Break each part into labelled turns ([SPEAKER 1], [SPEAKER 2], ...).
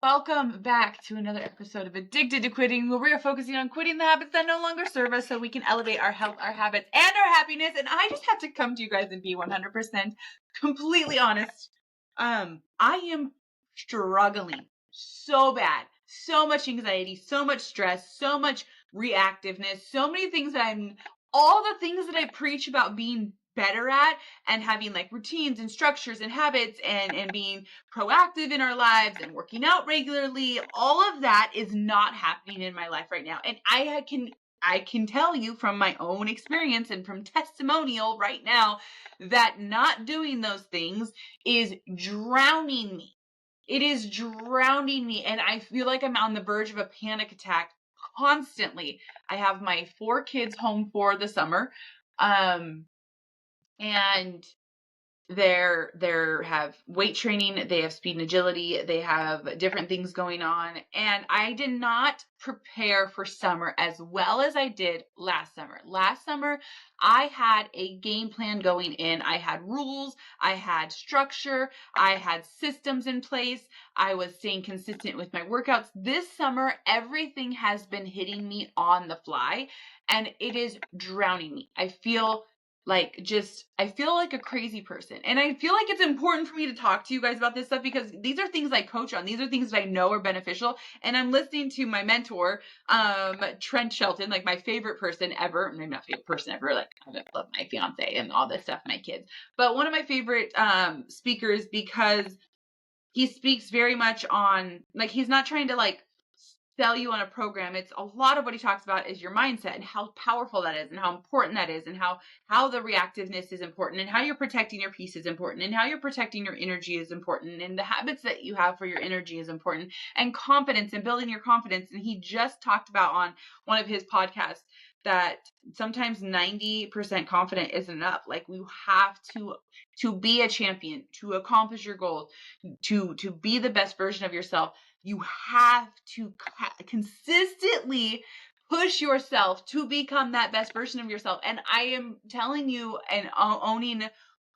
[SPEAKER 1] Welcome back to another episode of Addicted to Quitting, where we are focusing on quitting the habits that no longer serve us so we can elevate our health, our habits, and our happiness. And I just have to come to you guys and be 100% completely honest. I am struggling so bad. So much anxiety, so much stress, so much reactiveness, so many things all the things that I preach about being better at and having like routines and structures and habits and being proactive in our lives and working out regularly, all of that is not happening in my life right now. And I can tell you from my own experience and from testimonial right now that not doing those things is drowning me. It is drowning me, and I feel like I'm on the verge of a panic attack constantly. I have my 4 kids home for the summer, and they have weight training, they have speed and agility, they have different things going on, and I did not prepare for summer as well as I did last summer. Last summer, I had a game plan going in. I had rules, I had structure, I had systems in place. I was staying consistent with my workouts. This summer, everything has been hitting me on the fly, and it is drowning me. I feel like a crazy person. And I feel like it's important for me to talk to you guys about this stuff because these are things I coach on. These are things that I know are beneficial. And I'm listening to my mentor, Trent Shelton, like my favorite person ever. Maybe not favorite person ever. Like I love my fiance and all this stuff, my kids. But one of my favorite speakers because he speaks very much on, like, he's not trying to like sell you on a program. It's a lot of what he talks about is your mindset and how powerful that is and how important that is and how the reactiveness is important and how you're protecting your peace is important and how you're protecting your energy is important and the habits that you have for your energy is important and confidence and building your confidence. And he just talked about on one of his podcasts that sometimes 90% confident isn't enough. Like you have to be a champion, to accomplish your goals, to be the best version of yourself. You have to consistently push yourself to become that best version of yourself. And I am telling you and owning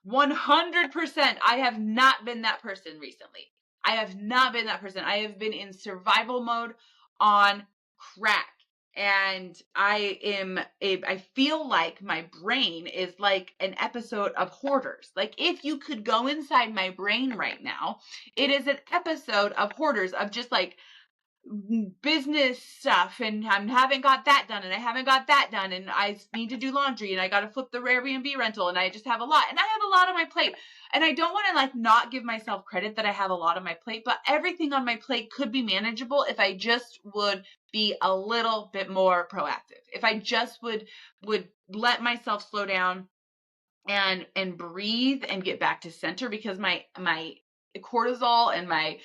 [SPEAKER 1] 100%, I have not been that person recently. I have not been that person. I have been in survival mode on crack. And I feel like my brain is like an episode of Hoarders. Like if you could go inside my brain right now, it is an episode of Hoarders of just like business stuff and I haven't got that done and I haven't got that done and I need to do laundry and I got to flip the Airbnb rental and I just have a lot and I have a lot on my plate and I don't want to like not give myself credit that I have a lot on my plate, but everything on my plate could be manageable if I just would be a little bit more proactive. If I just would let myself slow down and breathe and get back to center because my cortisol and my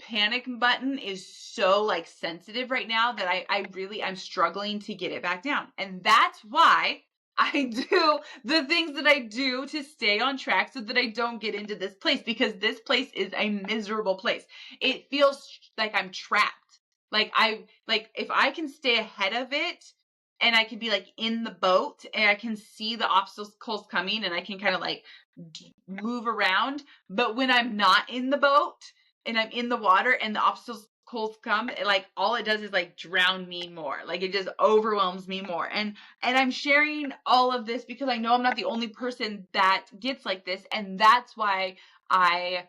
[SPEAKER 1] panic button is so like sensitive right now that I'm struggling to get it back down. And that's why I do the things that I do to stay on track so that I don't get into this place because this place is a miserable place. It feels like I'm trapped. Like if I can stay ahead of it and I can be like in the boat and I can see the obstacles coming and I can kind of like move around. But when I'm not in the boat, and I'm in the water and the obstacles come, like all it does is like drown me more. Like it just overwhelms me more. And I'm sharing all of this because I know I'm not the only person that gets like this. And that's why I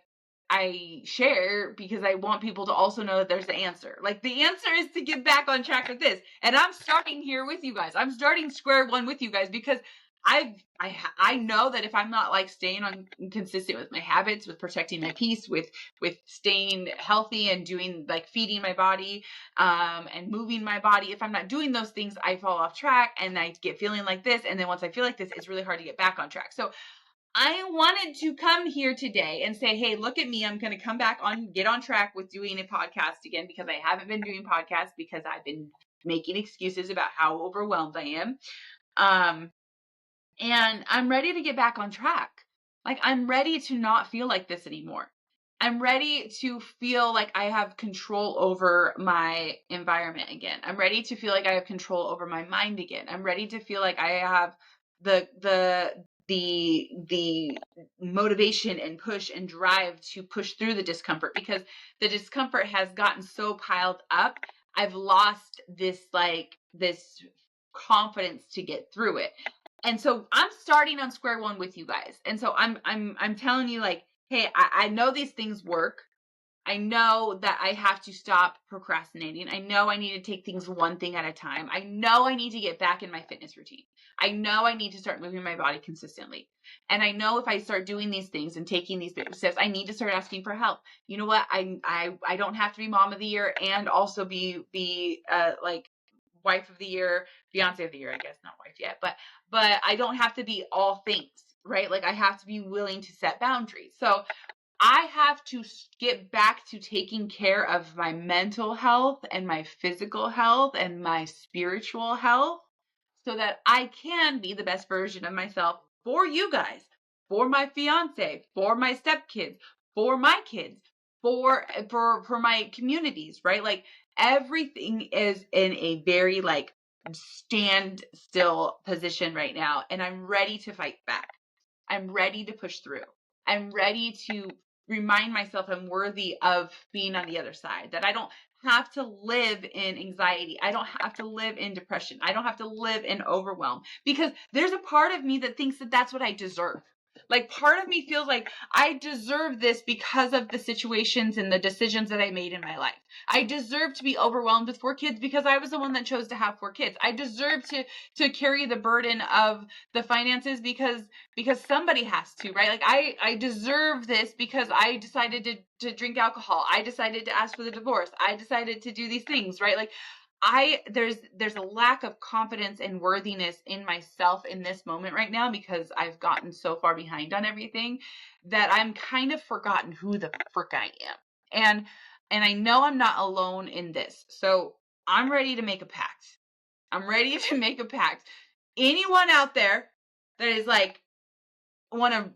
[SPEAKER 1] share, because I want people to also know that there's the answer. Like the answer is to get back on track with this. And I'm starting here with you guys. I'm starting square one with you guys because I know that if I'm not like staying on consistent with my habits, with protecting my peace, with staying healthy and doing like feeding my body, and moving my body, if I'm not doing those things, I fall off track and I get feeling like this. And then once I feel like this, it's really hard to get back on track. So I wanted to come here today and say, hey, look at me. I'm going to come back get on track with doing a podcast again because I haven't been doing podcasts because I've been making excuses about how overwhelmed I am. And I'm ready to get back on track. Like I'm ready to not feel like this anymore. I'm ready to feel like I have control over my environment again. I'm ready to feel like I have control over my mind again. I'm ready to feel like I have the the motivation and push and drive to push through the discomfort, because the discomfort has gotten so piled up. I've lost this confidence to get through it. And so I'm starting on square one with you guys. And so I'm telling you, like, hey, I know these things work. I know that I have to stop procrastinating. I know I need to take things one thing at a time. I know I need to get back in my fitness routine. I know I need to start moving my body consistently. And I know if I start doing these things and taking these big steps, I need to start asking for help. You know what? I don't have to be mom of the year and also be like wife of the year, fiance of the year, I guess, not wife yet, but I don't have to be all things, right? Like I have to be willing to set boundaries. So I have to get back to taking care of my mental health and my physical health and my spiritual health so that I can be the best version of myself for you guys, for my fiance, for my stepkids, for my kids, for my communities, right? Like everything is in a very like stand still position right now, and I'm ready to fight back. I'm ready to push through. I'm ready to remind myself I'm worthy of being on the other side, that I don't have to live in anxiety. I don't have to live in depression. I don't have to live in overwhelm, because there's a part of me that thinks that that's what I deserve. Like part of me feels like I deserve this because of the situations and the decisions that I made in my life. I deserve to be overwhelmed with 4 kids because I was the one that chose to have 4 kids. I deserve to carry the burden of the finances because somebody has to, right? Like I deserve this because I decided to drink alcohol. I decided to ask for the divorce. I decided to do these things, right? Like there's a lack of confidence and worthiness in myself in this moment right now, because I've gotten so far behind on everything that I'm kind of forgotten who the frick I am. And I know I'm not alone in this. So I'm ready to make a pact. I'm ready to make a pact. Anyone out there that is like, want to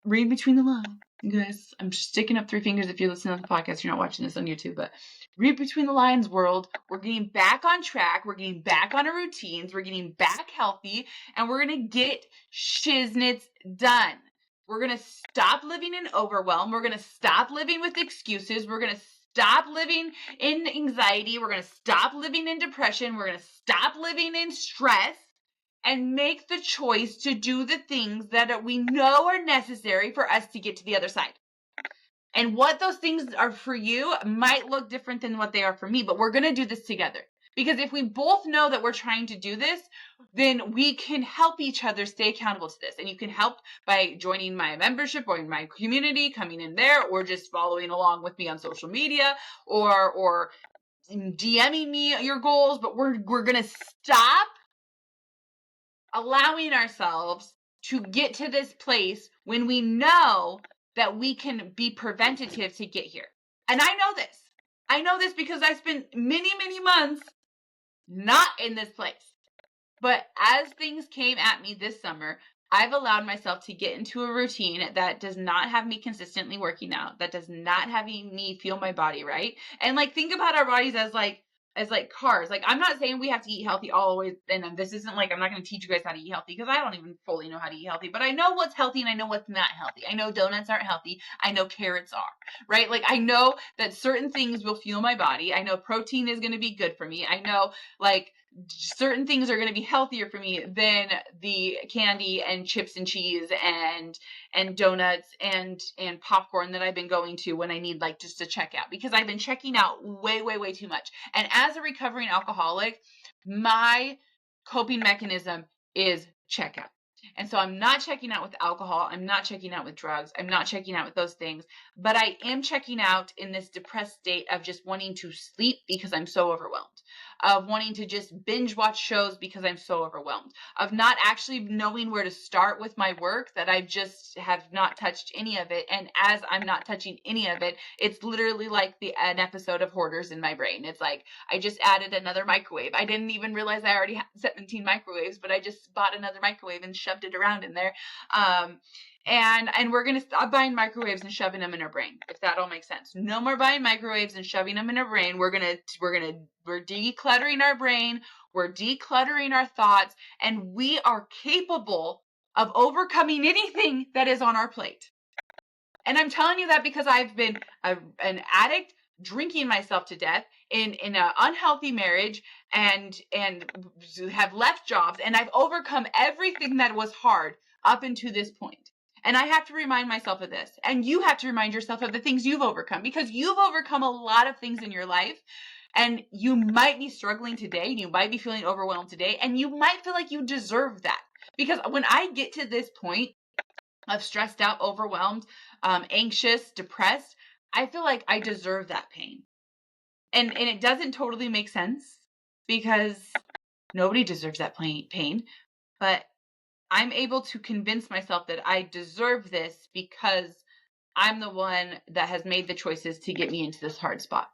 [SPEAKER 1] read between the lines, you guys, I'm sticking up 3 fingers if you're listening to the podcast. You're not watching this on YouTube, but read between the lines, world. We're getting back on track. We're getting back on our routines. We're getting back healthy, and we're going to get shiznits done. We're going to stop living in overwhelm. We're going to stop living with excuses. We're going to stop living in anxiety. We're going to stop living in depression. We're going to stop living in stress and make the choice to do the things that we know are necessary for us to get to the other side. And what those things are for you might look different than what they are for me, but we're going to do this together. Because if we both know that we're trying to do this, then we can help each other stay accountable to this. And you can help by joining my membership or in my community, coming in there, or just following along with me on social media, or DMing me your goals. But we're going to stop allowing ourselves to get to this place when we know that we can be preventative to get here. And I know this. I know this because I spent many, many months not in this place. But as things came at me this summer, I've allowed myself to get into a routine that does not have me consistently working out, that does not have me feel my body right. And like, think about our bodies as like cars. Like, I'm not saying we have to eat healthy always, and this isn't like, I'm not going to teach you guys how to eat healthy, because I don't even fully know how to eat healthy, but I know what's healthy and I know what's not healthy. I know donuts aren't healthy. I know carrots are, right? Like, I know that certain things will fuel my body. I know protein is going to be good for me. I know like certain things are going to be healthier for me than the candy and chips and cheese and donuts and popcorn that I've been going to when I need like just to check out, because I've been checking out way too much. And as a recovering alcoholic, my coping mechanism is checkout. And so I'm not checking out with alcohol. I'm not checking out with drugs. I'm not checking out with those things, but I am checking out in this depressed state of just wanting to sleep because I'm so overwhelmed, of wanting to just binge watch shows because I'm so overwhelmed, of not actually knowing where to start with my work, that I just have not touched any of it. And as I'm not touching any of it, it's literally like an episode of Hoarders in my brain. It's like, I just added another microwave. I didn't even realize I already had 17 microwaves, but I just bought another microwave and shoved it around in there. And we're going to stop buying microwaves and shoving them in our brain, if that all makes sense. No more buying microwaves and shoving them in our brain. We're decluttering our brain. We're decluttering our thoughts, and we are capable of overcoming anything that is on our plate. And I'm telling you that because I've been an addict, drinking myself to death in an unhealthy marriage, and have left jobs, and I've overcome everything that was hard up until this point. And I have to remind myself of this, and you have to remind yourself of the things you've overcome, because you've overcome a lot of things in your life. And you might be struggling today, and you might be feeling overwhelmed today, and you might feel like you deserve that. Because when I get to this point of stressed out, overwhelmed, anxious, depressed, I feel like I deserve that pain. And it doesn't totally make sense, because nobody deserves that pain, but I'm able to convince myself that I deserve this because I'm the one that has made the choices to get me into this hard spot.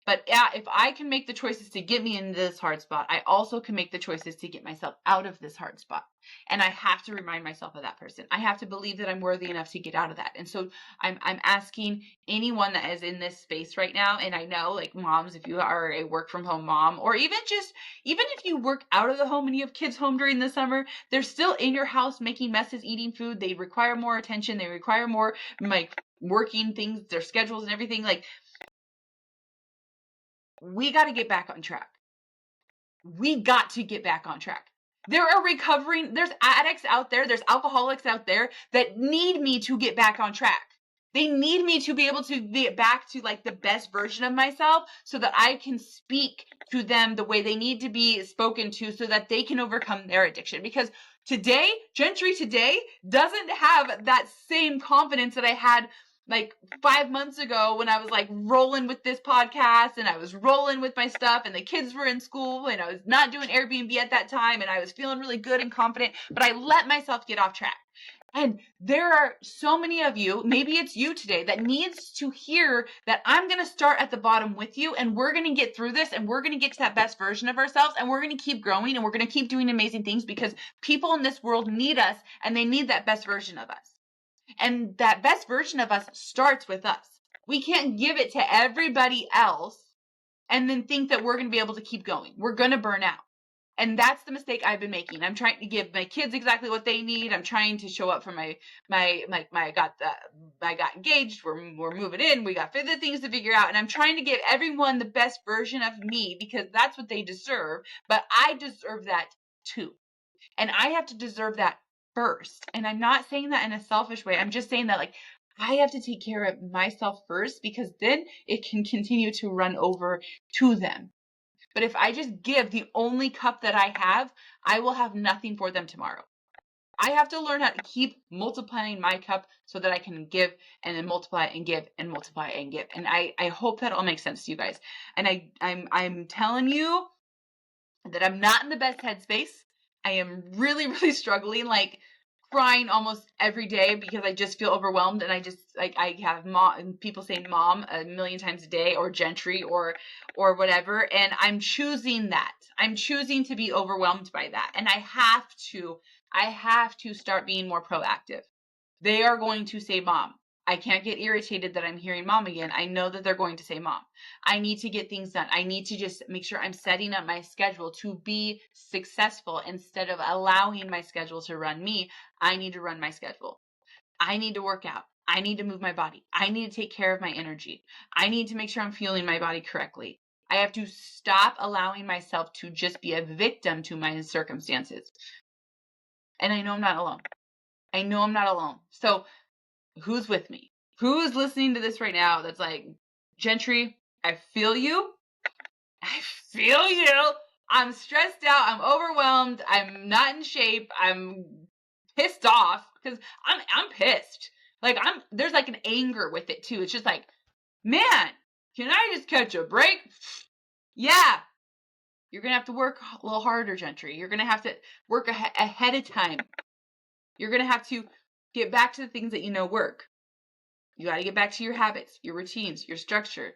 [SPEAKER 1] But yeah, if I can make the choices to get me into this hard spot, I also can make the choices to get myself out of this hard spot. And I have to remind myself of that person. I have to believe that I'm worthy enough to get out of that. And so I'm asking anyone that is in this space right now, and I know, like, moms, if you are a work from home mom, or even if you work out of the home and you have kids home during the summer, they're still in your house making messes, eating food. They require more attention. They require more, like, working things, their schedules and everything. Like, we got to get back on track. We got to get back on track. There are there's addicts out there, there's alcoholics out there that need me to get back on track. They need me to be able to get back to, like, the best version of myself, so that I can speak to them the way they need to be spoken to, so that they can overcome their addiction. Because Gentry today doesn't have that same confidence that I had like 5 months ago, when I was like rolling with this podcast, and I was rolling with my stuff, and the kids were in school, and I was not doing Airbnb at that time, and I was feeling really good and confident, but I let myself get off track. And there are so many of you, maybe it's you today, that needs to hear that I'm going to start at the bottom with you, and we're going to get through this, and we're going to get to that best version of ourselves, and we're going to keep growing, and we're going to keep doing amazing things, because people in this world need us, and they need that best version of us. And that best version of us starts with us. We can't give it to everybody else and then think that we're going to be able to keep going. We're going to burn out. And that's the mistake I've been making. I'm trying to give my kids exactly what they need. I'm trying to show up for I got engaged. We're moving in. We got 50 things to figure out. And I'm trying to give everyone the best version of me, because that's what they deserve. But I deserve that too. And I have to deserve that first. And I'm not saying that in a selfish way. I'm just saying that, like, I have to take care of myself first, because then it can continue to run over to them. But if I just give the only cup that I have, I will have nothing for them tomorrow. I have to learn how to keep multiplying my cup, so that I can give and then multiply and give and multiply and give. And I hope that all makes sense to you guys. And I'm telling you that I'm not in the best headspace. I am really, really struggling, like crying almost every day, because I just feel overwhelmed. And I have people saying mom a million times a day, or Gentry, or whatever. And I'm choosing that. I'm choosing to be overwhelmed by that. And I have to start being more proactive. They are going to say mom. I can't get irritated that I'm hearing mom again. I know that they're going to say mom. I need to get things done. I need to just make sure I'm setting up my schedule to be successful, instead of allowing my schedule to run me. I need to run my schedule. I need to work out. I need to move my body. I need to take care of my energy. I need to make sure I'm fueling my body correctly. I have to stop allowing myself to just be a victim to my circumstances. And I know I'm not alone. I know I'm not alone. So who's with me? Who's listening to this right now that's like, Gentry, I feel you. I feel you. I'm stressed out. I'm overwhelmed. I'm not in shape. I'm pissed off, because I'm pissed. Like, there's like an anger with it too. It's just like, man, can I just catch a break? Yeah. You're going to have to work a little harder, Gentry. You're going to have to work ahead of time. You're going to have to get back to the things that you know work. You got to get back to your habits, your routines, your structure.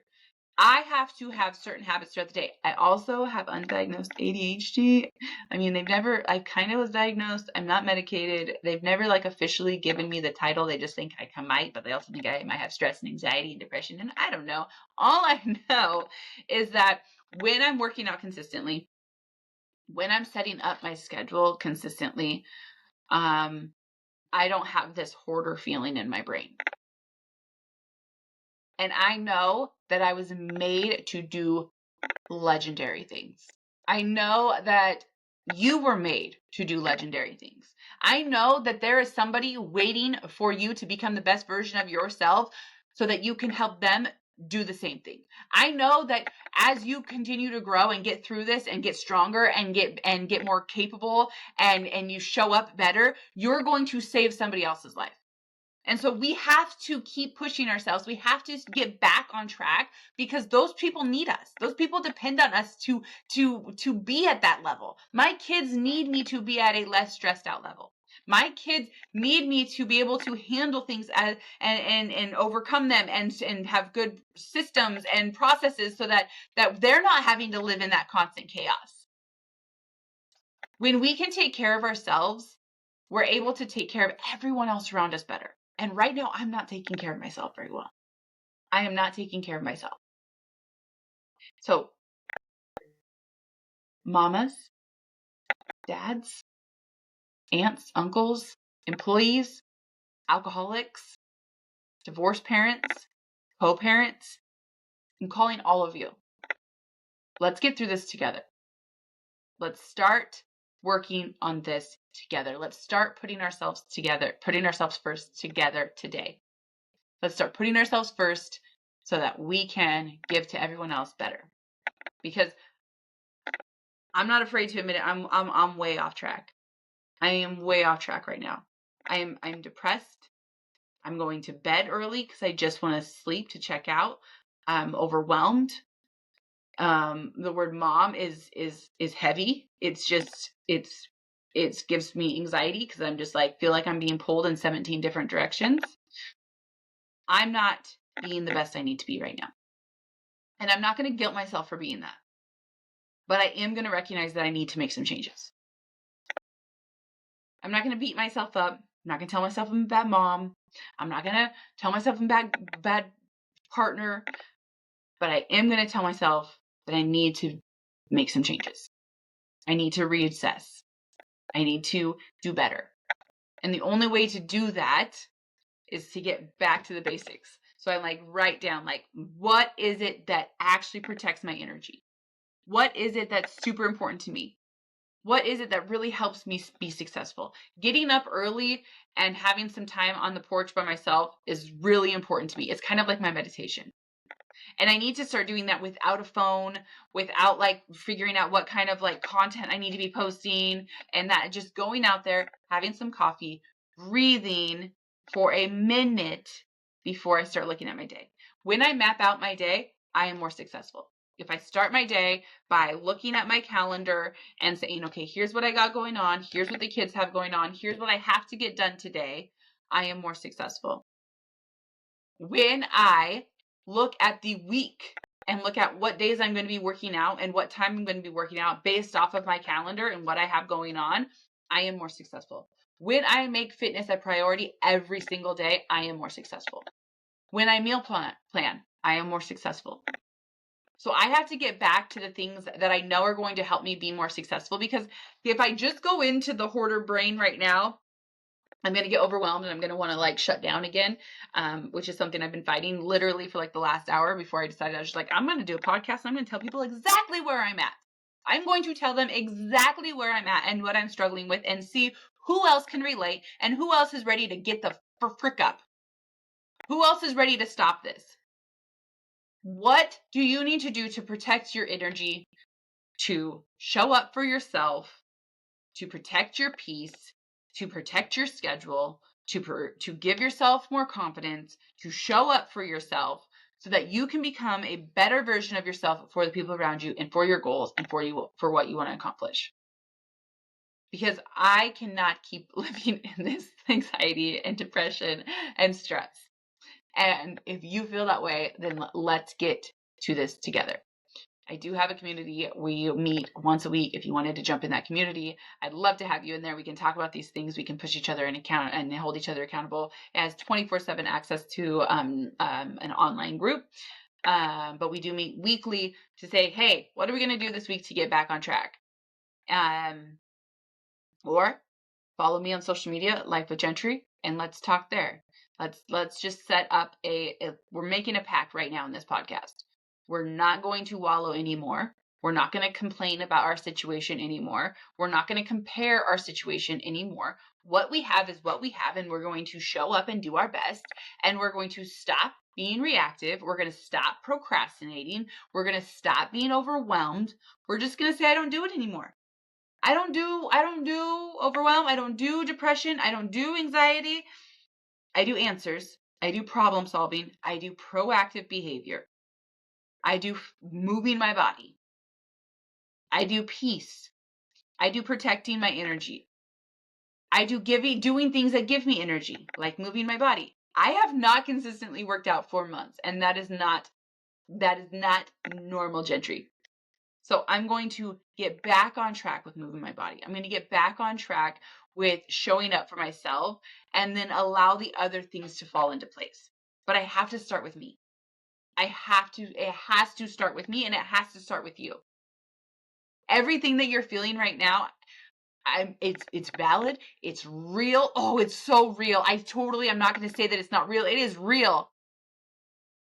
[SPEAKER 1] I have to have certain habits throughout the day. I also have undiagnosed ADHD. I mean, I kind of was diagnosed. I'm not medicated. They've never like officially given me the title. They just think I might, but they also think I might have stress and anxiety and depression. And I don't know. All I know is that when I'm working out consistently, when I'm setting up my schedule consistently, I don't have this hoarder feeling in my brain. And I know that I was made to do legendary things. I know that you were made to do legendary things. I know that there is somebody waiting for you to become the best version of yourself so that you can help them do the same thing. I know that as you continue to grow and get through this and get stronger and get more capable and you show up better, you're going to save somebody else's life. And so we have to keep pushing ourselves. We have to get back on track because those people need us. Those people depend on us to be at that level. My kids need me to be at a less stressed out level. My kids need me to be able to handle things and overcome them and have good systems and processes so that they're not having to live in that constant chaos. When we can take care of ourselves, we're able to take care of everyone else around us better. And right now, I'm not taking care of myself very well. I am not taking care of myself. So, mamas, dads, aunts, uncles, employees, alcoholics, divorced parents, co-parents, I'm calling all of you. Let's get through this together. Let's start working on this together. Let's start putting ourselves first together today. Let's start putting ourselves first so that we can give to everyone else better. Because I'm not afraid to admit it. I'm way off track. I am way off track right now. I'm depressed. I'm going to bed early because I just want to sleep to check out. I'm overwhelmed. The word mom is heavy. It gives me anxiety because I'm just feel like I'm being pulled in 17 different directions. I'm not being the best I need to be right now. And I'm not going to guilt myself for being that. But I am going to recognize that I need to make some changes. I'm not going to beat myself up. I'm not going to tell myself I'm a bad mom. I'm not going to tell myself I'm a bad partner. But I am going to tell myself that I need to make some changes. I need to reassess. I need to do better. And the only way to do that is to get back to the basics. So I write down what is it that actually protects my energy? What is it that's super important to me? What is it that really helps me be successful? Getting up early and having some time on the porch by myself is really important to me. It's kind of like my meditation. And I need to start doing that without a phone, without figuring out what kind of content I need to be posting, and that just going out there, having some coffee, breathing for a minute before I start looking at my day. When I map out my day, I am more successful. If I start my day by looking at my calendar and saying, okay, here's what I got going on, here's what the kids have going on, here's what I have to get done today, I am more successful. When I look at the week and look at what days I'm going to be working out and what time I'm going to be working out based off of my calendar and what I have going on, I am more successful. When I make fitness a priority every single day, I am more successful. When I meal plan, I am more successful. So I have to get back to the things that I know are going to help me be more successful, because if I just go into the hoarder brain right now, I'm going to get overwhelmed and I'm going to want to shut down again, which is something I've been fighting literally for the last hour before I decided I was just I'm going to do a podcast and I'm going to tell people exactly where I'm at. I'm going to tell them exactly where I'm at and what I'm struggling with and see who else can relate and who else is ready to get the frick up. Who else is ready to stop this? What do you need to do to protect your energy, to show up for yourself, to protect your peace, to protect your schedule, to give yourself more confidence, to show up for yourself so that you can become a better version of yourself for the people around you and for your goals and for what you want to accomplish? Because I cannot keep living in this anxiety and depression and stress. And if you feel that way, then let's get to this together. I do have a community. We meet once a week. If you wanted to jump in that community, I'd love to have you in there. We can talk about these things. We can push each other in account and hold each other accountable. It has 24/7 access to an online group. But we do meet weekly to say, hey, what are we going to do this week to get back on track? Or follow me on social media, Life with Gentry, and let's talk there. Let's just set up we're making a pact right now in this podcast. We're not going to wallow anymore. We're not going to complain about our situation anymore. We're not going to compare our situation anymore. What we have is what we have, and we're going to show up and do our best, and we're going to stop being reactive. We're going to stop procrastinating. We're going to stop being overwhelmed. We're just going to say, I don't do it anymore. I don't do overwhelm. I don't do depression. I don't do anxiety. I do answers. I do problem solving. I do proactive behavior. I do moving my body. I do peace. I do protecting my energy. I do doing things that give me energy, like moving my body. I have not consistently worked out 4 months, and that is not normal Gentry. So I'm going to get back on track with moving my body. I'm going to get back on track with showing up for myself, and then allow the other things to fall into place. But I have to start with me. It has to start with me, and it has to start with you. Everything that you're feeling right now, it's valid. It's real. Oh, it's so real. I'm not going to say that it's not real. It is real.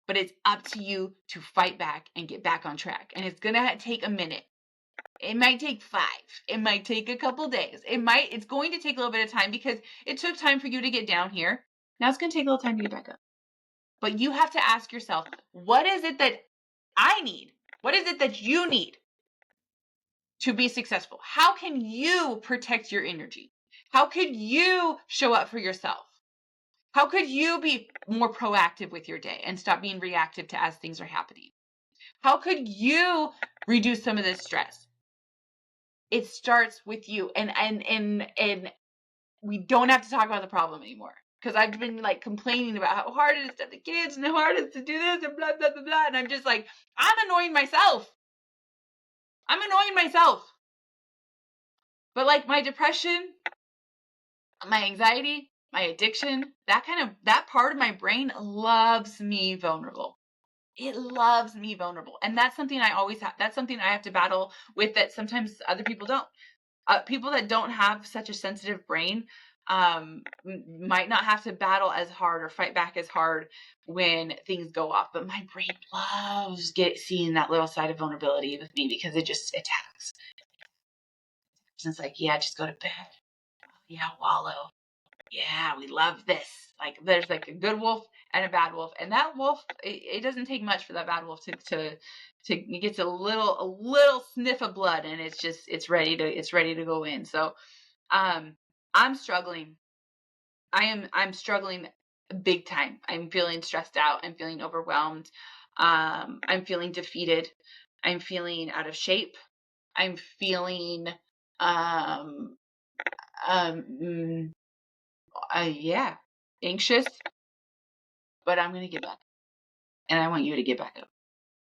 [SPEAKER 1] But it's up to you to fight back and get back on track. And it's going to take a minute. It might take 5. It might take a couple days. It's going to take a little bit of time, because it took time for you to get down here. Now it's going to take a little time to get back up. But you have to ask yourself, what is it that I need? What is it that you need to be successful? How can you protect your energy? How could you show up for yourself? How could you be more proactive with your day and stop being reactive to as things are happening? How could you reduce some of this stress? It starts with you, and we don't have to talk about the problem anymore, because I've been like complaining about how hard it is to have the kids and how hard it is to do this and blah blah blah blah, and I'm just like, I'm annoying myself. But like my depression, my anxiety, my addiction, that part of my brain loves me vulnerable. It loves me vulnerable. And that's something I always have. That's something I have to battle with, that sometimes other people don't. People that don't have such a sensitive brain might not have to battle as hard or fight back as hard when things go off. But my brain loves seeing that little side of vulnerability with me, because it just attacks. It's like, yeah, just go to bed. Yeah, wallow. Yeah, we love this. Like, there's like a good wolf and a bad wolf, and that wolf, it doesn't take much for that bad wolf to it gets a little sniff of blood, and it's ready to go in. So I'm struggling. I'm struggling big time. I'm feeling stressed out. I'm feeling overwhelmed. I'm feeling defeated. I'm feeling out of shape. I'm feeling yeah, anxious, but I'm going to get back. And I want you to get back up.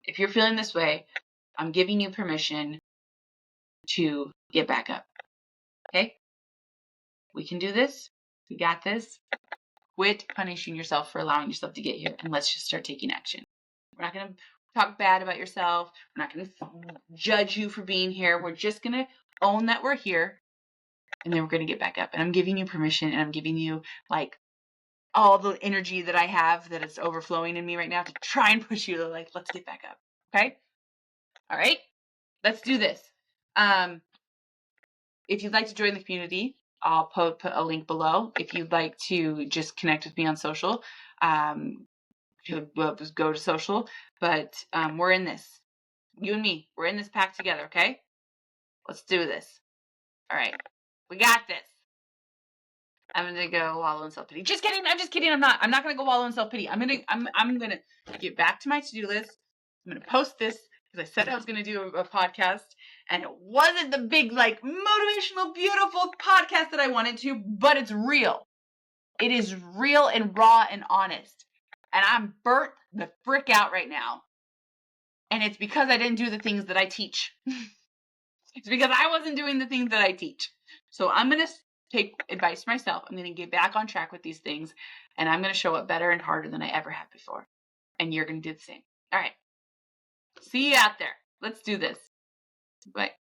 [SPEAKER 1] If you're feeling this way, I'm giving you permission to get back up. Okay? We can do this. We got this. Quit punishing yourself for allowing yourself to get here, and let's just start taking action. We're not going to talk bad about yourself. We're not going to judge you for being here. We're just going to own that we're here, and then we're going to get back up. And I'm giving you permission, and I'm giving you like all the energy that I have that is overflowing in me right now to try and push you to like, let's get back up. Okay? All right? Let's do this. If you'd like to join the community, I'll put a link below. If you'd like to just connect with me on social, just go to social. But we're in this. You and me, we're in this pack together, okay? Let's do this. All right. We got this. I'm gonna go wallow in self-pity. Just kidding. I'm just kidding. I'm not gonna go wallow in self-pity. I'm gonna get back to my to-do list. I'm gonna post this, because I said I was gonna do a podcast, and it wasn't the big, like, motivational, beautiful podcast that I wanted to, but it's real. It is real and raw and honest. And I'm burnt the frick out right now. And it's because I didn't do the things that I teach. It's because I wasn't doing the things that I teach. So I'm going to take advice myself. I'm going to get back on track with these things, and I'm going to show up better and harder than I ever have before. And you're going to do the same. All right. See you out there. Let's do this. Bye.